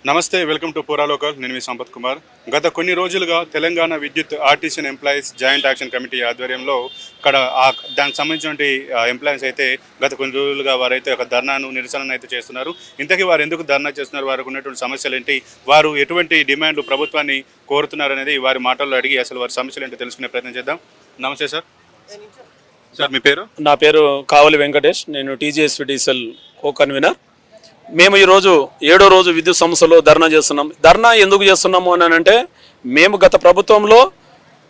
నమస్తే, welcome to పూరా local. నేను మీ సంపత్ కుమార్. గత కొన్ని రోజులుగా తెలంగాణ విద్యుత్ ఆర్టిసియన్ ఎంప్లాయీస్ జాయింట్ యాక్షన్ కమిటీ ఆధ్వర్యంలో ఇక్కడ దానికి సంబంధించిన ఎంప్లాయీస్ అయితే గత కొన్ని రోజులుగా వారైతే ఒక ధర్నాను నిరసనను అయితే చేస్తున్నారు. ఇంతకీ వారు ఎందుకు ధర్నా చేస్తున్నారు, వారికి ఉన్నటువంటి సమస్యలు ఏంటి, వారు ఎటువంటి డిమాండ్లు ప్రభుత్వాన్ని కోరుతున్నారు అనేది వారి మాటల్లో అడిగి అసలు వారి సమస్యలు ఏంటో తెలుసుకునే ప్రయత్నం చేద్దాం. నమస్తే సార్. సార్ మీ పేరు? నా పేరు కావలి వెంకటేష్. నేను టీజీఎస్పీడీసీఎల్ కో కన్వీనర్. మేము ఈరోజు 7వ రోజు విద్యుత్ సంస్థలో ధర్నా చేస్తున్నాం. ధర్నా ఎందుకు చేస్తున్నాము అని అంటే, మేము గత ప్రభుత్వంలో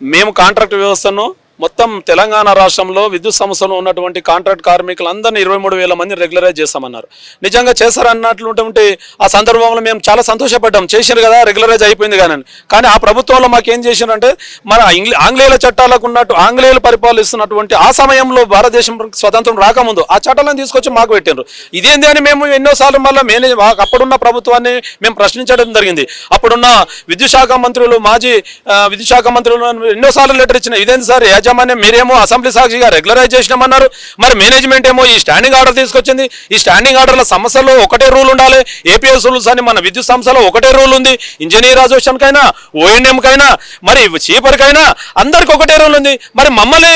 మేము కాంట్రాక్ట్ వ్యవస్థను మొత్తం తెలంగాణ రాష్ట్రంలో విద్యుత్ సంస్థలో ఉన్నటువంటి కాంట్రాక్ట్ కార్మికులందరినీ 23,000 మందిని రెగ్యులరైజ్ చేస్తామన్నారు. నిజంగా చేస్తారన్నట్లుంటే ఆ సందర్భంలో మేము చాలా సంతోషపడ్డాం. చేశారు కదా, రెగ్యులరైజ్ అయిపోయింది కానీ ఆ ప్రభుత్వంలో మాకేం చేశారంటే, మన ఆంగ్లేయుల చట్టాలకు ఉన్నట్టు ఆంగ్లేయులు పరిపాలిస్తున్నటువంటి ఆ సమయంలో భారతదేశం స్వతంత్రం రాకముందు ఆ చట్టాలను తీసుకొచ్చి మాకు పెట్టినారు. ఇదేంది అని మేము ఎన్నోసార్లు మళ్ళీ అప్పుడున్న ప్రభుత్వాన్ని మేము ప్రశ్నించడం జరిగింది. అప్పుడున్న విద్యుత్ శాఖ మంత్రులు, మాజీ విద్యుత్ శాఖ మంత్రులు ఎన్నోసార్లు లెటర్ ఇచ్చిన, ఇదేంటి సార్ యాజమాన్యం మీరేమో అసెంబ్లీ సాక్షిగా రెగ్యులరైజ్ చేసినామన్నారు, మరి మేనేజ్మెంట్ ఏమో ఈ స్టాండింగ్ ఆర్డర్ తీసుకొచ్చింది. ఈ స్టాండింగ్ ఆర్డర్ల సమస్యలో ఒకటే రూల్ ఉండాలి, ఏపీఎస్ రూల్స్ అని మన విద్యుత్ సంస్థలో ఒకటే రూల్ ఉంది. ఇంజనీర్ అసోసియేషన్కైనా, ఓఎన్ఎంకైనా, మరి చీపర్కైనా అందరికి ఒకటే రూల్ ఉంది. మరి మమ్మల్ని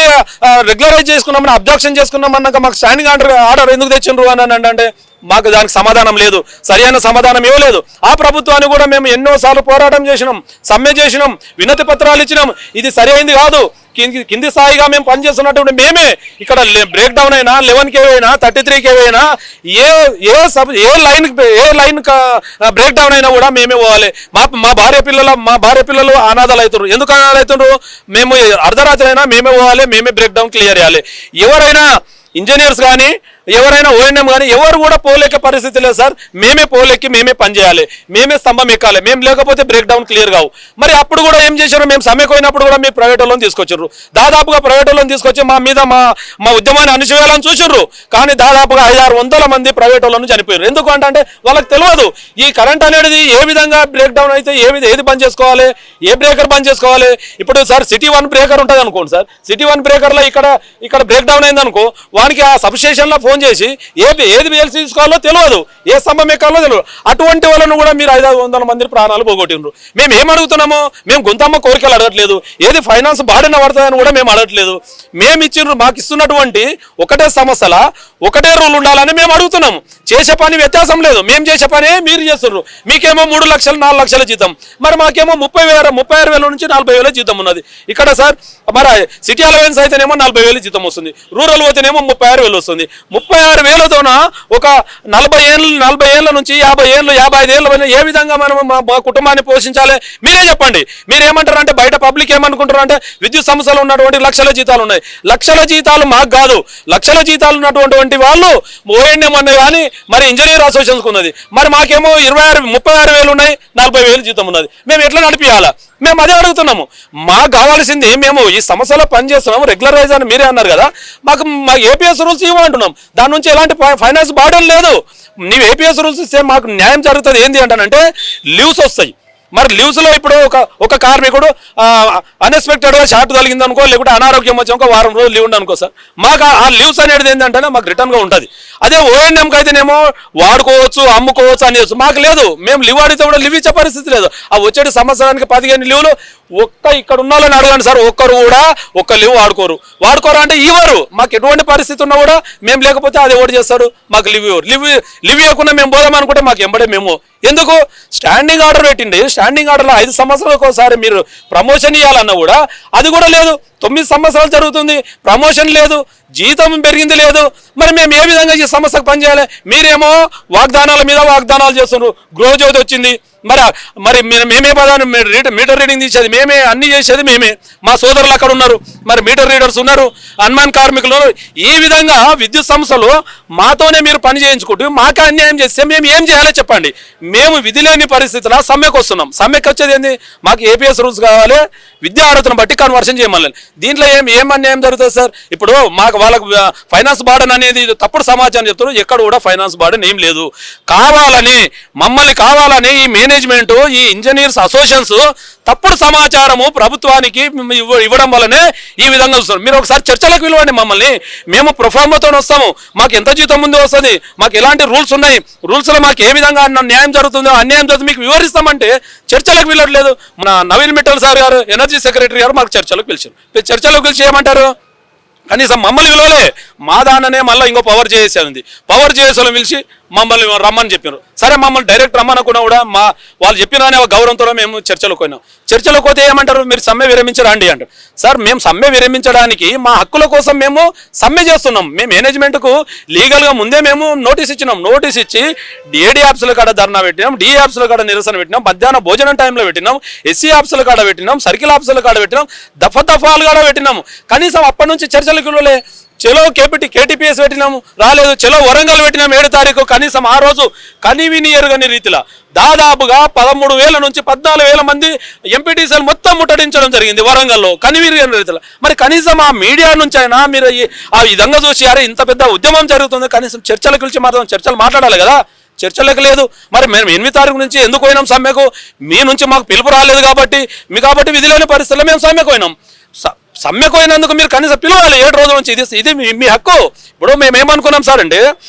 రెగ్యులరైజ్ చేసుకున్నామని అబ్జెక్షన్ చేసుకున్నామన్నాక మాకు స్టాండింగ్ ఆర్డర్ ఎందుకు తెచ్చిండ్రు అని అంటే మాకు దానికి సమాధానం లేదు, సరైన సమాధానం ఇవ్వలేదు. ఆ ప్రభుత్వాన్ని కూడా మేము ఎన్నోసార్లు పోరాటం చేసినాం, సమ్మె చేసినాం, వినతి పత్రాలు ఇచ్చినాం. ఇది సరి అయింది కాదు, కింది స్థాయిగా మేము పనిచేస్తున్నటువంటి మేమే ఇక్కడ బ్రేక్ డౌన్ అయినా 11 అయినా 33 అయినా ఏ లైన్ బ్రేక్ డౌన్ అయినా కూడా మేమే పోవాలి. మా భార్య పిల్లలు అనాథాలు అవుతున్నారు. ఎందుకు అనాథాలు అవుతున్నారు? మేము అర్ధరాత్రి అయినా మేమే పోవాలి, మేమే బ్రేక్ డౌన్ క్లియర్ చేయాలి. ఎవరైనా ఇంజనీర్స్ కానీ ఎవరైనా ఓఎన్ఎం కానీ ఎవరు కూడా పోలేక పరిస్థితి లేదు సార్. మేమే పోలేకి మేమే పనిచేయాలి, మేమే స్తంభం ఎక్కాలి. మేము లేకపోతే బ్రేక్ డౌన్ క్లియర్ కావు. మరి అప్పుడు కూడా ఏం చేశారు, మేము సమ్మెకు పోయినప్పుడు కూడా మీ ప్రైవేట్ వాళ్ళని తీసుకొచ్చారు. దాదాపుగా ప్రైవేట్ వాళ్ళని తీసుకొచ్చి మా మీద మా ఉద్యమాన్ని అణిచివేయాలని చూసారు. కానీ దాదాపుగా 500-600 మంది ప్రైవేట్ వాళ్ళని చనిపోయారు. ఎందుకు అంటే వాళ్ళకి తెలియదు ఈ కరెంట్ అనేది ఏ విధంగా బ్రేక్ డౌన్ అయితే ఏది బంద్ చేసుకోవాలి, ఏ బ్రేకర్ బంద్ చేసుకోవాలి. ఇప్పుడు సార్ సిటీ 1 బ్రేకర్ ఉంటుంది అనుకోండి సార్, సిటీ 1 బ్రేకర్లో ఇక్కడ బ్రేక్ డౌన్ అయింది అనుకో, వానికి ఆ సబ్స్టేషన్లో ఫోన్ చేసి ఏది బిఎల్సీ తీసుకోవాలో తెలియదు, ఏ స్తంభం ఎక్కాలో తెలియదు. అటువంటి వాళ్ళను కూడా మీరు 500 మంది ప్రాణాలు పోగొట్టిండ్రు. మేము ఏం అడుగుతున్నామో, మేము గొంతమ్మ కోరికలు అడగట్లేదు, ఏది ఫైనాన్స్ బాడిన పడుతుందని కూడా మేము అడగట్లేదు. మేము ఇచ్చిండ్రు, మాకు ఇస్తున్నటువంటి ఒకటే సమస్యల ఒకటే రూల్ ఉండాలని మేము అడుగుతున్నాము. చేసే పని వ్యత్యాసం లేదు, మేము చేసే పనే మీరు చేస్తున్నారు. మీకేమో 3 లక్షలు 4 లక్షల జీతం, మరి మాకేమో 36,000 నుంచి 40,000 జీతం ఉన్నది. ఇక్కడ సార్ మరి సిటీ అలవెన్స్ అయితేనేమో 40,000 జీతం వస్తుంది, రూరల్ పోతేనేమో 36,000 వస్తుంది. 36,000తోన ఒక 40 ఏళ్ళ నుంచి 50 ఏళ్ళు 55 ఏళ్ళు ఏ విధంగా మనం మా కుటుంబాన్ని పోషించాలి మీరే చెప్పండి. మీరేమంటారు అంటే, బయట పబ్లిక్ ఏమనుకుంటారు అంటే విద్యుత్ సంస్థలో ఉన్నటువంటి లక్షల జీతాలు ఉన్నాయి. లక్షల జీతాలు మాకు కాదు, లక్షల జీతాలు ఉన్నటువంటి వాళ్ళు ఓఎన్ఎం అనే కానీ మరి ఇంజనీర్ అసోసియేషన్స్కి ఉన్నది. మరి మాకేమో 36,000 ఉన్నాయి, 40,000 జీతం ఉన్నది. మేము ఎట్లా నడిపియాలా? మేము అదే అడుగుతున్నాము. మాకు కావాల్సింది, మేము ఈ సమస్యలో పనిచేస్తున్నాము, రెగ్యులరైజ్ అని మీరే అన్నారు కదా, మా ఏపీఎస్ రూల్స్ ఇవ్వమంటున్నాం. దాని నుంచి ఎలాంటి ఫైనాన్స్ బాడీ లేదు. నీవు ఏపీఎస్ రూల్స్ ఇస్తే మాకు న్యాయం జరుగుతుంది. ఏంటి అంటానంటే, లీవ్స్ వస్తాయి. మరి లీవ్స్లో ఇప్పుడు ఒక కార్మికుడు అన్ఎక్స్పెక్టెడ్గా షార్ట్ కలిగింది అనుకో, లేకుంటే అనారోగ్యం వచ్చి ఒక వారం రోజులు లీవ్ ఉండనుకో సార్, మాకు ఆ లీవ్స్ అనేది ఏంటంటే మాకు రిటర్న్గా ఉంటుంది. అదే ఓఎన్ఎంకి అయితేనేమో వాడుకోవచ్చు, అమ్ముకోవచ్చు అనేసి, మాకు లేదు. మేము లీవ్ అడిగితే కూడా లీవ్ ఇచ్చే పరిస్థితి లేదు. ఆ వచ్చేటి సంవత్సరానికి 15 లీవ్లు ఇక్కడ ఉన్న వాళ్ళని అడగండి సార్, ఒక్కరు కూడా ఒక్క లీవ్ వాడుకోరు అంటే ఇవ్వరు. మాకు ఎటువంటి పరిస్థితి ఉన్నా కూడా మేము లేకపోతే అది ఎవరు చేస్తారు, మాకు లీవ్ ఇవ్వరు. లీవ్ ఇవ్వకుండా మేము పోదామనుకుంటే మాకు ఎంబడే మేము ఎందుకు స్టాండింగ్ ఆర్డర్ పెట్టిండి. స్టాండింగ్ ఆర్డర్లో 5 సంవత్సరాలకు ఒకసారి మీరు ప్రమోషన్ ఇవ్వాలన్నా కూడా అది కూడా లేదు. 9 సంవత్సరాలు జరుగుతుంది, ప్రమోషన్ లేదు, జీతం పెరిగింది లేదు. మరి మేము ఏ విధంగా ఈ సమస్యకు పనిచేయాలి? మీరేమో వాగ్దానాల మీద వాగ్దానాలు చేస్తున్నారు. గృహజ్యోతి వచ్చింది, మరి మేమే పదాన్ని మీటర్ రీడింగ్ తీసేది మేమే, అన్ని చేసేది మేమే. మా సోదరులు అక్కడ ఉన్నారు, మరి మీటర్ రీడర్స్ ఉన్నారు, అన్మాన్ కార్మికులు ఉన్నారు. ఈ విధంగా విద్యుత్ సంస్థలు మాతోనే మీరు పని చేయించుకుంటూ మాకే అన్యాయం చేస్తే మేము ఏం చేయాలో చెప్పండి. మేము విధి లేని పరిస్థితుల్లో సమ్మెకు వస్తున్నాం. సమ్మెకు వచ్చేది ఏంది? మాకు ఏపీఎస్ రూల్స్ కావాలి, విద్యా అర్హతను బట్టి కన్వర్షన్ చేయమని. దీంట్లో ఏం అన్యాయం జరుగుతుంది సార్? ఇప్పుడు వాళ్ళకు ఫైనాన్స్ బార్డన్ అనేది తప్పుడు సమాచారం చెప్తారు. ఎక్కడ కూడా ఫైనాన్స్ బార్డన్ ఏం లేదు. మమ్మల్ని కావాలని ఈ మేనేజ్మెంట్, ఈ ఇంజనీర్స్ అసోసియేషన్స్ తప్పుడు సమాచారము ప్రభుత్వానికి ఇవ్వడం వల్లనే ఈ విధంగా చూస్తారు. మీరు ఒకసారి చర్చలకు పిలవండి మమ్మల్ని, మేము ప్రొఫార్మాతో వస్తాము, మాకు ఎంత జీతం ముందు వస్తుంది, మాకు ఎలాంటి రూల్స్ ఉన్నాయి, రూల్స్లో మాకు ఏ విధంగా న్యాయం జరుగుతుందో అన్యాయం జరుగుతుంది మీకు వివరిస్తామంటే చర్చలకు పిలవట్లేదు. మన నవీన్ మిట్టల్ సార్ గారు ఎనర్జీ సెక్రటరీ గారు మాకు చర్చలకు పిలిచారు. చర్చలకు పిలిచి ఏమంటారు, కనీసం మమ్మల్ని విలువలే, మా దాననే మళ్ళీ ఇంకో పవర్ చేసే ఉంది, పవర్ చేసేలో పిలిచి మమ్మల్ని రమ్మని చెప్పారు. సరే మమ్మల్ని డైరెక్ట్ రమ్మనుకున్నా కూడా వాళ్ళు చెప్పిన గౌరవంతో మేము చర్చలకు పోయినాం. చర్చలకు పోతే ఏమంటారు, మీరు సమ్మె విరమించరండి అంటారు. సార్ మేము సమ్మె విరమించడానికి మా హక్కుల కోసం మేము సమ్మె చేస్తున్నాం. మేము మేనేజ్మెంట్కు లీగల్గా ముందే మేము నోటీస్ ఇచ్చినాం. నోటీస్ ఇచ్చి ఏడీ ఆఫీసుల కాడ ధర్నా పెట్టినాం, డిఏ ఆఫీసుల కాడ నిరసన పెట్టినాం, మధ్యాహ్నం భోజనం టైంలో పెట్టినాం, ఎస్సీ ఆఫీసుల కాడ పెట్టినాం, సర్కిల్ ఆఫీసుల కాడ పెట్టినాం, దఫాలు కాడ పెట్టినాము. కనీసం అప్పటి నుంచి చర్చలకు చలో కేటీపీఎస్ పెట్టినాము, రాలేదు. చలో వరంగల్ పెట్టినాము 7 తారీఖు. కనీసం ఆ రోజు కనివిని ఎరుగని రీతిలో దాదాపుగా 13,000 నుంచి 14,000 మంది ఎంపీటీసీలు మొత్తం ముట్టడించడం జరిగింది వరంగల్లో కనివిని రీతిలో. మరి కనీసం ఆ మీడియా నుంచి అయినా మీరు ఆ విధంగా చూసి అరే ఇంత పెద్ద ఉద్యమం జరుగుతుంది, కనీసం చర్చలకు పిలిచి చర్చలు మాట్లాడాలి కదా. చర్చలకు లేదు. మరి మేము 8 తారీఖు నుంచి ఎందుకు పోయినాం సమ్మెకు, మీ నుంచి మాకు పిలుపు రాలేదు కాబట్టి విధిలోని పరిస్థితుల్లో మేము సమ్మెకు పోయినాం. సమ్మెకు పోయినందుకు మీరు కనీసం పిలవాలి 7 రోజుల నుంచి. ఇది మీ హక్కు. ఇప్పుడు మేము ఏమనుకున్నాం సార్ అంటే,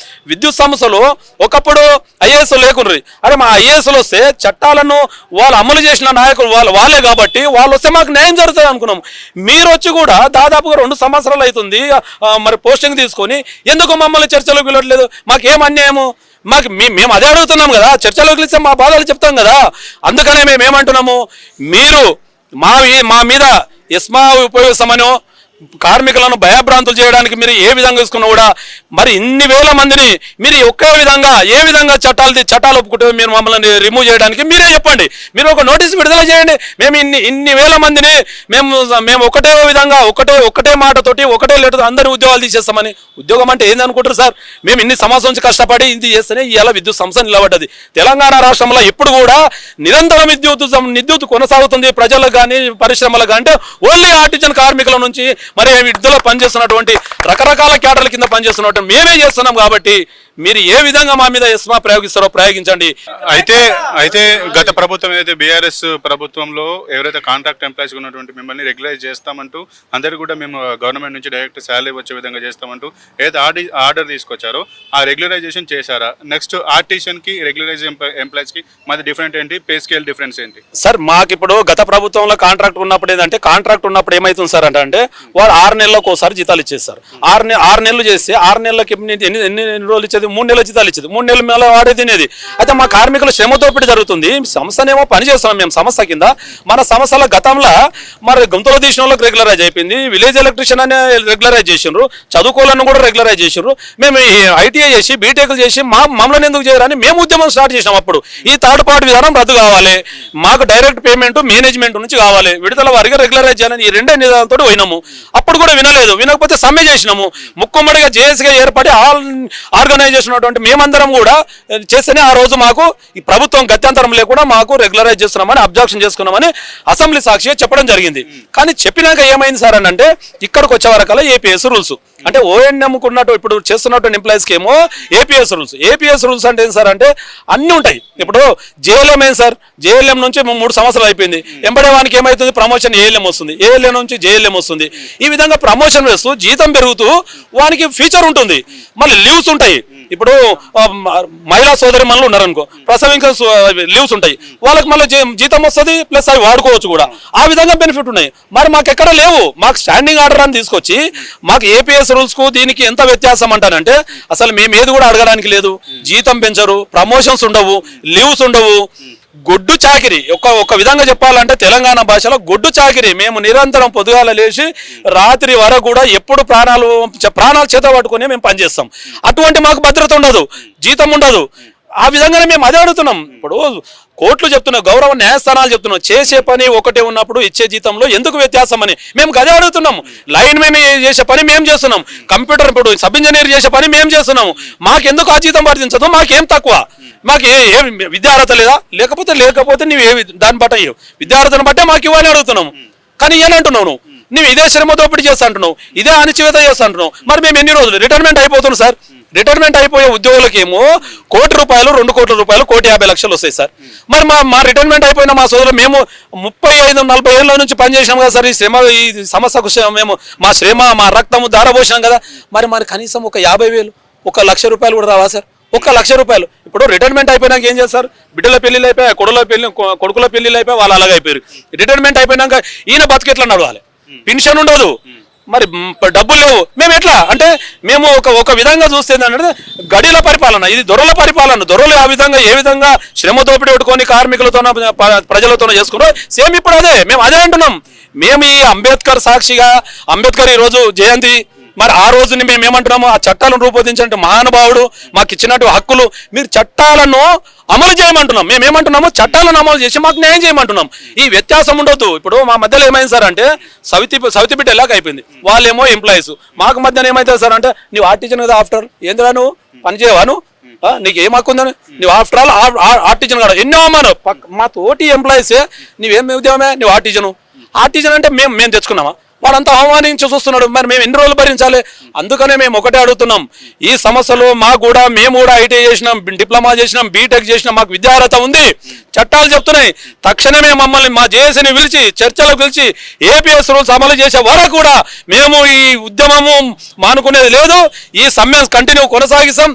విద్యుత్ సంస్థలు ఒకప్పుడు ఐఏఎస్ లేకుండ్రి, అరే మా ఐఏఎస్లు వస్తే చట్టాలను వాళ్ళు అమలు చేసిన నాయకులు వాళ్ళే కాబట్టి వాళ్ళు వస్తే మాకు న్యాయం జరుగుతుంది అనుకున్నాం. మీరు వచ్చి కూడా దాదాపుగా 2 సంవత్సరాలు అవుతుంది మరి పోస్టింగ్ తీసుకొని ఎందుకు మమ్మల్ని చర్చలకు పిలవట్లేదు, మాకేం అన్యాయము, మేము అదే అడుగుతున్నాం కదా. చర్చలోకి పిలిస్తే మా బాధలు చెప్తాం కదా. అందుకనే మేము ఏమంటున్నాము, మీరు మా మీద ఎస్మా ఉపయోగిస్తామనో కార్మికులను భయభ్రాంతులు చేయడానికి మీరు ఏ విధంగా తీసుకున్నా కూడా మరి ఇన్ని వేల మందిని మీరు ఏ విధంగా చట్టాలు ఒప్పుకుంటే మీరు మమ్మల్ని రిమూవ్ చేయడానికి మీరే చెప్పండి. మీరు ఒక నోటీస్ విడుదల చేయండి. మేము ఇన్ని వేల మందిని మేము ఒకటే విధంగా ఒకటే మాటతోటి ఒకటే లెటర్ అందరి ఉద్యోగాలు తీసేస్తామని. ఉద్యోగం అంటే ఏంది అనుకుంటారు సార్? మేము ఇన్ని సంవత్సరం నుంచి కష్టపడి ఇది చేస్తేనే ఇలా విద్యుత్ సంస్థ నిలబడ్డది. తెలంగాణ రాష్ట్రంలో ఎప్పుడు కూడా నిరంతరం విద్యుత్ కొనసాగుతుంది. ప్రజలకు కానీ పరిశ్రమలకు అంటే ఓన్లీ ఆర్టిజన్ కార్మికుల నుంచి మరి విద్యుత్లో పనిచేస్తున్నటువంటి రకరకాల క్యాడర్ల కింద పనిచేస్తున్నటువంటి మేమే చేస్తున్నాం. కాబట్టి మీరు ఏ విధంగా మా మీద ఎస్మా ప్రయోగిస్తారో ప్రయోగించండి. అయితే గత ప్రభుత్వం ఏదైతే బీఆర్ఎస్ ప్రభుత్వంలో ఎవరైతే కాంట్రాక్ట్ ఎంప్లాయీస్ ఉన్నటువంటి మిమ్మల్ని రెగ్యులైజ్ చేస్తామంటూ అందరు కూడా మేము గవర్నమెంట్ నుంచి డైరెక్ట్ శాలరీ వచ్చే విధంగా చేస్తామంటూ ఏదైతే ఆర్డర్ తీసుకొచ్చారో ఆ రెగ్యులరైజేషన్ చేశారా? నెక్స్ట్ ఆర్టిషన్ కి రెగ్యులరైజ్ ఎంప్లాయీస్ కి మధ్య డిఫరెంట్ ఏంటి? పే స్కేల్ డిఫరెన్స్ ఏంటి? సార్ మాకు ఇప్పుడు గత ప్రభుత్వంలో కాంట్రాక్ట్ ఉన్నప్పుడు ఏంటంటే, కాంట్రాక్ట్ ఉన్నప్పుడు ఏమైతుంది సార్ అంటే వాళ్ళు 6 నెలలకు ఒకసారి జీతాలు ఇచ్చేస్తారు. 6 నెలలు చేస్తే 6 నెలలకి ఎన్ని రోజులు ఇచ్చేది? 3 నెలల జీతాలు ఇచ్చేది. 3 నెలల మేళ వాడే తినేది. అయితే మా కార్మికుల శ్రమతోపిడి జరుగుతుంది. సంస్థనేమో పని చేస్తున్నాం మేము సంస్థ కింద. మన సంస్థల గతంలో మరి గుంతలు తీసిన వాళ్ళకి రెగ్యులరైజ్ అయిపోయింది, విలేజ్ ఎలక్ట్రీషియన్ అనే రెగ్యులరైజ్ చేసిండ్రు, చదువుకోవాలని కూడా రెగ్యులరైజ్ చేసిండ్రు. మేము ఐటీఐ చేసి బీటెక్లు చేసి మమ్మల్ని ఎందుకు చేయరని మేము ఉద్యమం స్టార్ట్ చేసినాం. అప్పుడు ఈ థర్డ్ పార్టీ విధానం రద్దు కావాలి, మాకు డైరెక్ట్ పేమెంట్ మేనేజ్మెంట్ నుంచి కావాలి, విడుదల వారిగా రెగ్యులరైజ్ చేయాలని ఈ 2 నిదానంతో పోయినాము. అప్పుడు కూడా వినలేదు. వినకపోతే సమ్మె చేసినాము. ముక్కుమ్మడిగా జేఏసీగా ఏర్పడి ఆర్గనైజేషన్ ఉన్నటువంటి మేమందరం కూడా చేస్తేనే ఆ రోజు మాకు ఈ ప్రభుత్వం గత్యంతరం లేకుండా మాకు రెగ్యులరైజ్ చేస్తున్నామని అబ్జెక్షన్ చేసుకున్నామని అసెంబ్లీ సాక్షిగా చెప్పడం జరిగింది. కానీ చెప్పినాక ఏమైంది సార్ అని అంటే, ఇక్కడికి వచ్చే వరకల్లా ఏపీఎస్ రూల్స్ అంటే ఓఎన్ఎంకు ఉన్నట్టు ఇప్పుడు చేస్తున్నటువంటి ఎంప్లాయీస్కి ఏమో ఏపీఎస్ రూల్స్. ఏపీఎస్ రూల్స్ అంటే ఏంటి సార్ అంటే అన్నీ ఉంటాయి. ఇప్పుడు జేఎల్ఎం ఏం సార్, జేఎల్ఎం నుంచి 3 సంవత్సరాలు అయిపోయింది, ఎంబడే వానికి ఏమవుతుంది ప్రమోషన్ ఏఎల్ఎం వస్తుంది, ఏఎల్ఎం నుంచి జేఎల్ఎం వస్తుంది. ఈ విధంగా ప్రమోషన్ వేస్తూ జీతం పెరుగుతూ వానికి ఫ్యూచర్ ఉంటుంది. మళ్ళీ లీవ్స్ ఉంటాయి. ఇప్పుడు మహిళా సోదరి మనలు ఉన్నారనుకో, ప్రసవించ లీవ్స్ ఉంటాయి, వాళ్ళకి మళ్ళీ జీతం వస్తుంది, ప్లస్ అవి వాడుకోవచ్చు కూడా. ఆ విధంగా బెనిఫిట్ ఉన్నాయి. మరి మాకు ఎక్కడ లేవు. మాకు స్టాండింగ్ ఆర్డర్ అని తీసుకొచ్చి మాకు ఏపీఎస్ రూల్స్ కు దీనికి ఎంత వ్యత్యాసం అంటానంటే, అసలు మేము ఏది కూడా అడగడానికి లేదు. జీతం పెంచరు, ప్రమోషన్స్ ఉండవు, లీవ్స్ ఉండవు. గొడ్డు చాకిరి. ఒక విధంగా చెప్పాలంటే తెలంగాణ భాషలో గొడ్డు చాకిరి. మేము నిరంతరం పొద్దుగాల లేచి రాత్రి వరకు కూడా ఎప్పుడు ప్రాణాలు చేత పట్టుకుని మేము పనిచేస్తాం. అటువంటి మాకు భద్రత ఉండదు, జీతం ఉండదు. ఆ విధంగానే మేము అదే అడుగుతున్నాం. ఇప్పుడు కోర్టులు చెప్తున్నాం, గౌరవ న్యాయస్థానాలు చెప్తున్నాం, చేసే పని ఒకటే ఉన్నప్పుడు ఇచ్చే జీతంలో ఎందుకు వ్యత్యాసం అని మేము అదే అడుగుతున్నాము. లైన్ మేము చేసే పని మేము చేస్తున్నాం, కంప్యూటర్ ఇప్పుడు సబ్ ఇంజనీర్ చేసే పని మేము చేస్తున్నాము. మాకెందుకు ఆ జీతం వర్తించదు? మాకేం తక్కువ? మాకు ఏం విద్యార్హత లేదా? లేకపోతే నువ్వు దాన్ని బట్ట విద్యార్హతను బట్టే మాకు ఇవ్వని అడుగుతున్నాము. కానీ ఏనంటున్నావు నువ్వు ఇదే శ్రమ దోపిడీ చేస్తా అంటున్నావు, ఇదే అణచివేత చేస్తా అంటున్నావు. మరి మేము ఎన్ని రోజులు రిటైర్మెంట్ అయిపోతున్నాం సార్. రిటైర్మెంట్ అయిపోయే ఉద్యోగులకేమో ₹1,00,00,000, ₹2,00,00,000, ₹1,50,00,000 వస్తాయి సార్. మరి మా రిటైర్మెంట్ అయిపోయిన మా సోదరులు మేము 35-40 ఏళ్ళ నుంచి పనిచేసాం కదా సార్. ఈ సమస్యకు మేము మా శ్రమ, మా రక్తము ధారపోసాం కదా. మరి కనీసం ఒక 50,000, ₹1,00,000 కూడా రావా సార్? ₹1,00,000. ఇప్పుడు రిటైర్మెంట్ అయిపోయినాక ఏం చేస్తారు? బిడ్డల పెళ్లిళ్ళు అయిపోయాయి, కొడుకుల పెళ్లిళ్ళు అయిపోయి వాళ్ళు అలాగ అయిపోయారు. రిటైర్మెంట్ అయిపోయినాక ఈయన బతికెట్లా నడవాలి? పెన్షన్ ఉండదు, మరి డబ్బులు లేవు. మేము ఎట్లా అంటే మేము ఒక విధంగా చూస్తే ఏంటంటే గడిల పరిపాలన, ఇది దొరల పరిపాలన. దొరలు ఏ విధంగా శ్రమ దోపిడీ పెట్టుకొని కార్మికులతోనో ప్రజలతోనో చేసుకున్నారో సేమ్ ఇప్పుడు మేము అదే అంటున్నాం. మేము ఈ అంబేద్కర్ సాక్షిగా, అంబేద్కర్ ఈరోజు జయంతి, మరి ఆ రోజుని మేము ఏమంటున్నాము, ఆ చట్టాలను రూపొందించినట్టు మహానుభావుడు మాకు ఇచ్చినట్టు హక్కులు, మీరు చట్టాలను అమలు చేయమంటున్నాం. మేము ఏమంటున్నాము, చట్టాలను అమలు చేసి మాకు న్యాయం చేయమంటున్నాం. ఈ వ్యత్యాసం ఉండొద్దు. ఇప్పుడు మా మధ్యలో ఏమైంది సార్ అంటే సవితి బిడ్డ ఎలాగ అయిపోయింది, వాళ్ళేమో ఎంప్లాయీస్. మాకు మధ్యన ఏమైతుంది సార్ అంటే నువ్వు ఆర్టిజన్ కదా, ఆఫ్టర్ ఏందిరా నువ్వు పని చేయవా, నువ్వు నీకు ఏం హక్కు ఉందని, నువ్వు ఆఫ్టర్ ఆల్ ఆర్టిజన్ కాదు. ఎన్నో అమ్మాను మా తోటి ఎంప్లాయీసే, నువ్వేం ఉద్యోగమే, నువ్వు ఆర్టిజన్ అంటే మేము తెచ్చుకున్నామా? వాళ్ళంతా అవమానించి చూస్తున్నాడు. మరి మేము ఎన్ని రోజులు భరించాలి? అందుకనే మేము ఒకటే అడుగుతున్నాం, ఈ సమస్యలు మేము కూడా ఐటీ చేసినాం, డిప్లొమా చేసినాం, బీటెక్ చేసినాం, మాకు విద్యార్హత ఉంది. చట్టాలు చెప్తున్నాయి. తక్షణమే మమ్మల్ని మా జేఏసీని పిలిచి చర్చలకు పిలిచి ఏపీఎస్ రూల్స్ అమలు చేసే వరకు కూడా మేము ఈ ఉద్యమము మానుకునేది లేదు. ఈ సమ్మె కంటిన్యూ కొనసాగిస్తాం.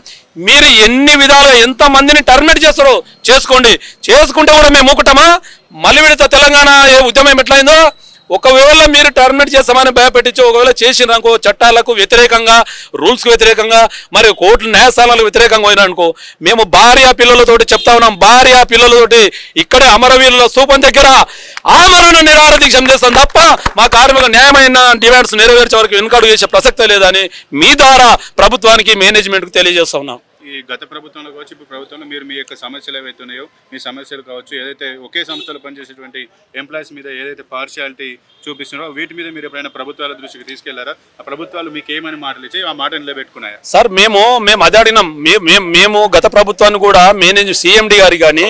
మీరు ఎన్ని విధాలుగా ఎంతమందిని టర్మినేట్ చేస్తారో చేసుకుంటే కూడా మేము ఊకుటామా? మళ్ళీ విడత తెలంగాణ ఉద్యమం ఎట్లయిందో, ఒకవేళ మీరు టర్మినేట్ చేస్తామని భయపెట్టించి ఒకవేళ చేసినారనుకో, చట్టాలకు వ్యతిరేకంగా, రూల్స్కి వ్యతిరేకంగా, మరి కోర్టు న్యాయస్థానాలకు వ్యతిరేకంగా పోయినారనుకో, మేము భార్య పిల్లలతోటి చెప్తా ఉన్నాం, భార్య పిల్లలతోటి ఇక్కడే అమరవీరుల స్థూపం దగ్గర ఆమరణ నిరాహార దీక్ష చేస్తాం తప్ప మా కార్మికుల న్యాయమైన డిమాండ్స్ నెరవేర్చే వరకు వెనుకడుగు చేసే ప్రసక్తే లేదని మీ ద్వారా ప్రభుత్వానికి, మేనేజ్మెంట్కి తెలియజేస్తా ఉన్నాం. ఈ గత ప్రభుత్వంలో కావచ్చు, ఇప్పుడు ప్రభుత్వంలో మీరు మీ యొక్క సమస్యలు ఏవైతే ఉన్నాయో, మీ సమస్యలు కావచ్చు, ఏదైతే ఒకే సంస్థలో పనిచేసేటువంటి ఎంప్లాయీస్ మీద ఏదైతే పార్షియాలిటీ చూపిస్తున్నారో వీటి మీద మీరు ఎప్పుడైనా ప్రభుత్వాల దృష్టికి తీసుకెళ్లారా? ఆ ప్రభుత్వాలు మీకు ఏమని మాటలు ఇచ్చి ఆ మాట నిలబెట్టుకున్నాయా? సార్ మేము అదే అడిగినాం. మేము గత ప్రభుత్వాన్ని కూడా సీఎండి గారికి కానీ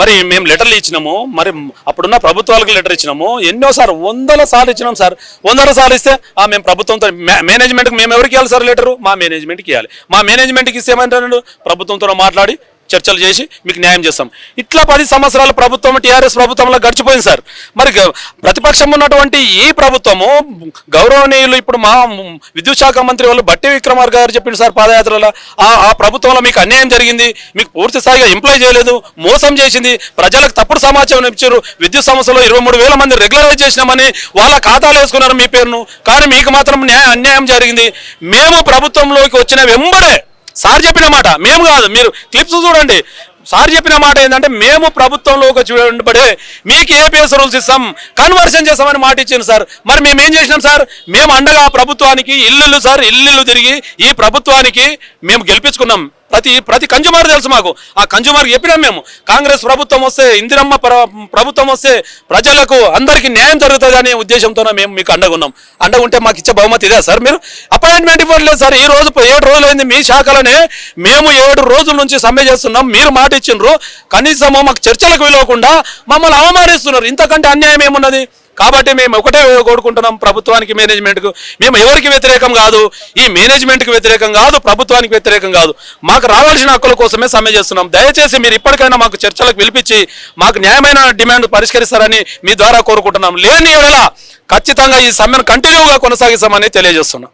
మరి మేము లెటర్లు ఇచ్చినాము. మరి అప్పుడున్న ప్రభుత్వాలకు లెటర్ ఇచ్చినాము. ఎన్నోసార్లు 100 సార్లు ఇచ్చినాం సార్. 100 సార్లు ఇస్తే మేము ప్రభుత్వంతో మేనేజ్మెంట్కి మేము ఎవరికి ఇవ్వాలి సార్ లెటరు? మా మేనేజ్మెంట్కి ఇవ్వాలి. మా మేనేజ్మెంట్కి ఇస్తే ఏమంటారు, ప్రభుత్వంతో మాట్లాడి చర్చలు చేసి మీకు న్యాయం చేస్తాం. ఇట్లా 10 సంవత్సరాల ప్రభుత్వం టీఆర్ఎస్ ప్రభుత్వంలో గడిచిపోయింది సార్. మరి ప్రతిపక్షం ఉన్నటువంటి ఈ ప్రభుత్వము గౌరవనీయులు ఇప్పుడు మా విద్యుత్ శాఖ మంత్రి వాళ్ళు బట్టి విక్రమార్క గారు చెప్పింది సార్ పాదయాత్రలో, ఆ ప్రభుత్వంలో మీకు అన్యాయం జరిగింది, మీకు పూర్తి స్థాయిగా ఎంప్లాయ్ చేయలేదు, మోసం చేసింది, ప్రజలకు తప్పుడు సమాచారం ఇచ్చారు, విద్యుత్ సంస్థలో 23,000 మంది రెగ్యులరైజ్ చేసినామని వాళ్ళ ఖాతాలు వేసుకున్నారు మీ పేరును, కానీ మీకు మాత్రం అన్యాయం జరిగింది. మేము ప్రభుత్వంలోకి వచ్చిన వెంబడే సార్ చెప్పిన మాట, మేము కాదు, మీరు క్లిప్స్ చూడండి, సార్ చెప్పిన మాట ఏంటంటే మేము ప్రభుత్వంలోకి చూడబడే మీకు ఏపీఎస్ రూల్స్ ఇస్తాం, కన్వర్షన్ చేస్తామని మాట ఇచ్చింది సార్. మరి మేము ఏం చేసినాం సార్? మేము అండగా ప్రభుత్వానికి ఇల్లు తిరిగి ఈ ప్రభుత్వానికి మేము గెలిపించుకున్నాం. ప్రతి కన్జ్యూమర్ తెలుసు మాకు. ఆ కన్జ్యూమర్కి చెప్పినాం మేము, కాంగ్రెస్ ప్రభుత్వం వస్తే, ఇందిరమ్మ ప్రభుత్వం వస్తే ప్రజలకు అందరికీ న్యాయం జరుగుతుంది అనే ఉద్దేశంతోనే మేము మీకు అండగున్నాం. అండగుంటే మాకు ఇచ్చే బహుమతి ఇదే సార్. మీరు అపాయింట్మెంట్ ఇవ్వట్లేదు సార్. ఈ రోజు 7 రోజులైంది మీ శాఖలోనే మేము 7 రోజుల నుంచి సమ్మె చేస్తున్నాం. మీరు మాట ఇచ్చిండ్రు, కనీసం మాకు చర్చలకు పిలవకుండా మమ్మల్ని అవమానిస్తున్నారు. ఇంతకంటే అన్యాయం ఏమున్నది? కాబట్టి మేము ఒకటే కోరుకుంటున్నాం ప్రభుత్వానికి, మేనేజ్మెంట్కు, మేము ఎవరికి వ్యతిరేకం కాదు, ఈ మేనేజ్మెంట్కి వ్యతిరేకం కాదు, ప్రభుత్వానికి వ్యతిరేకం కాదు, మాకు రావాల్సిన హక్కుల కోసమే సమ్మె చేస్తున్నాం. దయచేసి మీరు ఇప్పటికైనా మాకు చర్చలకు పిలిపించి మాకు న్యాయమైన డిమాండ్ పరిష్కరిస్తారని మీ ద్వారా కోరుకుంటున్నాం. లేని ఎడల ఖచ్చితంగా ఈ సమ్మెను కంటిన్యూగా కొనసాగిస్తామని తెలియజేస్తున్నాం.